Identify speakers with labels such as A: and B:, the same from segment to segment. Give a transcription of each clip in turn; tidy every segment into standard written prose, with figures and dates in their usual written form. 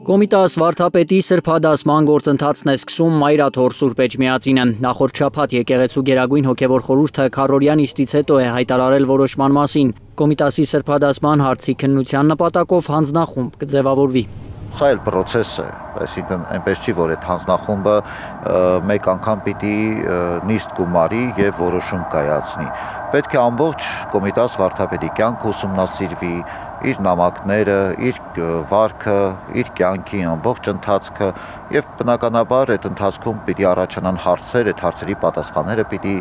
A: Կոմիտաս վարդապետի սրբադասման գործընթացն է սկսում Մայրաթոր Սուրբ Էջմիածինը։ Նախորդ շաբաթ եկեղեցու գերագույն հոգևոր խորհուրդը քառօրյա նիստից հետո է հայտարարել որոշման մասին։ Կոմիտասի սրբադասման հարցի քննության նպատակով հանձնախումբ կձևավորվի։
B: Սա էլ process է, այսինքն այնպես չի, որ այդ հանձնախումբը մեկ անգամ պիտի նիստ գումարի եւ որոշում կայացնի։ Պետք է ամբողջ Կոմիտաս վարդապետի կյանքը ուսումնասիրվի, իր նամակները, իր վարքը, իր կյանքի ամբողջ ընթացքը եւ բնականաբար այդ ընթացքում պիտի առաջանան հարցեր, այդ հարցերի պատասխանները պիտի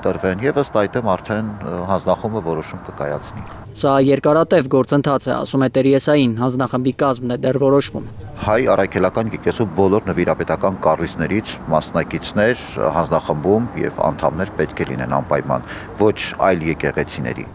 B: տրվեն եւ ըստ այդմ արդեն հանձնախումբը որոշում կկայացնի։
A: Սա երկարատև գործընթաց է, ասում է Տեր Եսային, հանձնախմբի կազմն է դեռ որոշվում։
B: Հայ առաքելական եկեղեցու բոլոր նվիրապետական կառույցներից մասնակիցներ հանձնախմբում եւ անդամներ պետք է լինեն անպայման, ոչ այլ եկեղեցիների։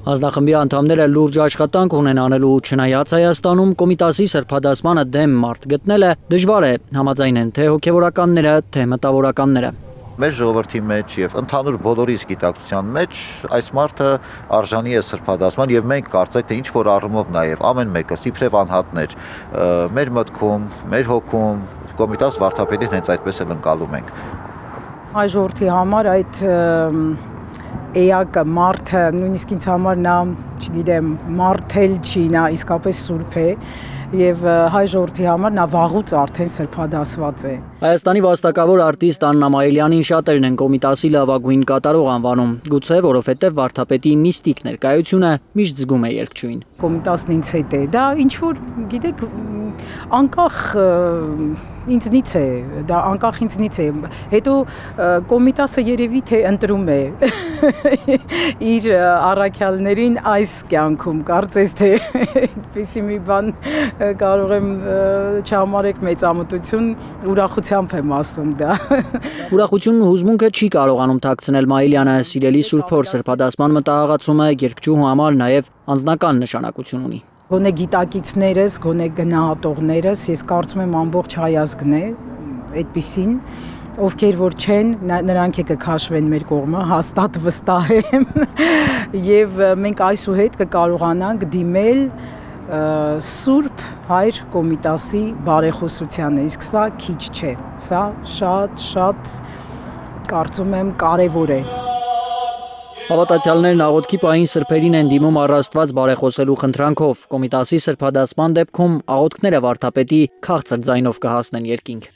A: Հանձնախմբի անդամները լուրջ աշխատանք ունեն անելու ու չնայած Հայաստանում Կոմիտասի սրբադասմանը դեմ մարդ գտնելը դժվար է, համաձայն են թե հոգևորականները, թե մտավորականները։
B: Մեր ժողովրդի մեջ եւ ընդհանուր բոլորիս գիտակցության մեջ այս մարդը արժանի է սրբադասման եւ մենք կարծենք թե ինչ որ առումով նաեւ ամեն մեկը իբրև անհատներ մեր մտքում, մեր հոգում Կոմիտաս վարդապետին հենց այդպես էլ ընկալում ենք։
C: Հայ ժողովրդի համար այդ էակը մարդը նույնիսկ ինձ համար նա, չգիտեմ, մարդ էլ չի, նա իսկապես սուրբ է եւ հայ ժողովրդի համար նա վաղուց արդեն սրբադասված է։
A: Հայաստանի վաստակավոր արտիստ Աննա Մայիլյանին շատերն են Կոմիտասի լավագույն կատարող անվանում, գուցե որովհետեւ վարդապետի միստիկ ներկայությունը միշտ զգում է երգչուհին։
C: Կոմիտասն ինձ հետ է, դա ինչ որ, գիտեք, անկախ ինձնից է, դա անկախ ինձնից է, հետո Կոմիտասը երևի թե ընտրում է իր առաքյալներին այս կյանքում, կարծես թե այդպիսի մի բան կարող եմ չհամարեք մեծամտություն, ուրախությամբ եմ ասում դա։
A: Ուրախությունն ու հուզմունքը չի կարողանում թաքցնել Մայիլյանը, սիրելի Սուրբ սրբադասման մտահղացումը երկչուհու համար նաև անձնական նշանակություն ունի։
C: Գոնե գիտակիցներս, գոնե գնահատողներս, ես կարծում եմ ամբողջ հայազգն է այդպիսին, ովքեր որ չեն, նրանք է կքաշվեն մեր կողմը, հաստատ վստահ եմ, եւ մենք այսուհետ կկարողանանք դիմել Սուրբ Հայր Կոմիտասի բարեխոսությանը, իսկ սա քիչ չէ, սա շատ կարծում եմ կարևոր է։
A: Հավատացյալներն աղոթքի պահին սրբերին են դիմում առաստված բարեխոսելու խնդրանքով։ Կոմիտասի սրբադասման դեպքում աղոթքները վարդապետի քաղցր ձայնով կհասնեն երկինք։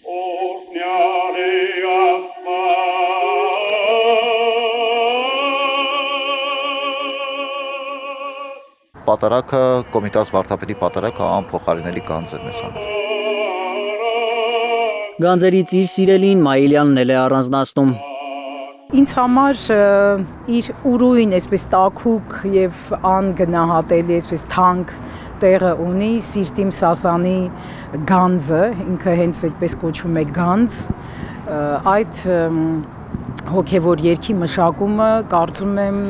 B: Պատարակը, Կոմիտաս վարդապետի պատարակը անփոխարինելի գանձ է մեզ համար։
A: Գանձերից իր սիրելին Մայիլյանն էլ է առանձնացնում։
C: Ինձ համար իր ուրույն, այսպես տաքուկ եւ անգնահատելի, այսպես թանկ տեղը ունի Սիրտիմ Սասանի գանձը, ինքը հենց այդպես կոչվում է գանձ, այդ հոգևոր երգի մշակումը կարծում եմ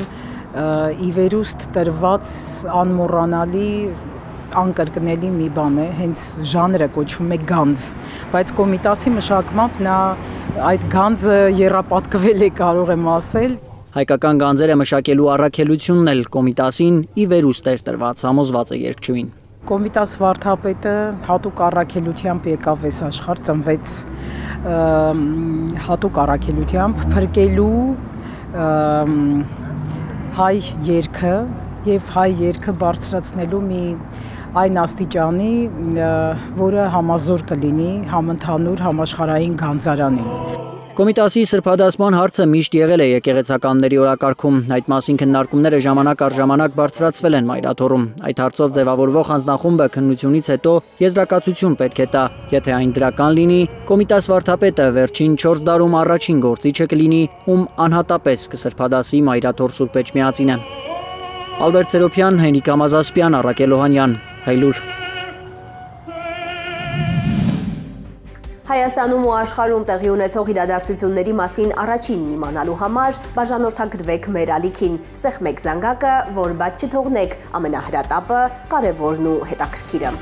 C: ի վերուստ տրված անմոռանալի անկրկնելի մի բան է, հենց ժանրը կոչվում է գանձ, բայց Կոմիտասի մշակմամբ նա այդ գանձը եռապատկվել է, կարող եմ ասել։
A: Հայկական գանձերը մշակելու առաքելությունն էլ Կոմիտասին ի վերուստ էր տրված, համոզված է երգչուհին։
C: Կոմիտաս վարդապետը հատուկ առաքելությամբ եկավ այս աշխարհ, ծնվեց հատուկ առաքելությամբ փրկելու հայ երգը եւ հայ երգը բարձրացնելու մի այն աստիճանի, որը համազոր կլինի համընդհանուր համաշխարհային գանձարանին։
A: Կոմիտասի սրբադասման հարցը միշտ եղել է եկեղեցականների օրակարգում, այդ մասին քննարկումները ժամանակ առ ժամանակ բարձրացվել են Մայրաթորում։ Այդ հարցով ձևավորվող հանձնախումբը քննությունից հետո եզրակացություն պետք է տա, եթե այն դրական լինի, Կոմիտաս վարդապետը վերջին 4 դարում առաջին գործիչը կլինի, ում անհատապես կսրբադասի Մայրաթոր Սուրբ Էջմիածինը։ Ալբերտ Սերոփյան, Հենրիկ Ամազասպյան, Առաքել Օհանյան, Հայլուր։
D: Հայաստանում ու աշխարհում տեղի ունեցող իրադարձությունների մասին առաջինն իմանալու համար բաժանորդագրվեք մեր ալիքին, սեղմեք զանգակը, որ բաց չթողնեք ամենահրատապը, կարևորն ու հետաքրքիրը։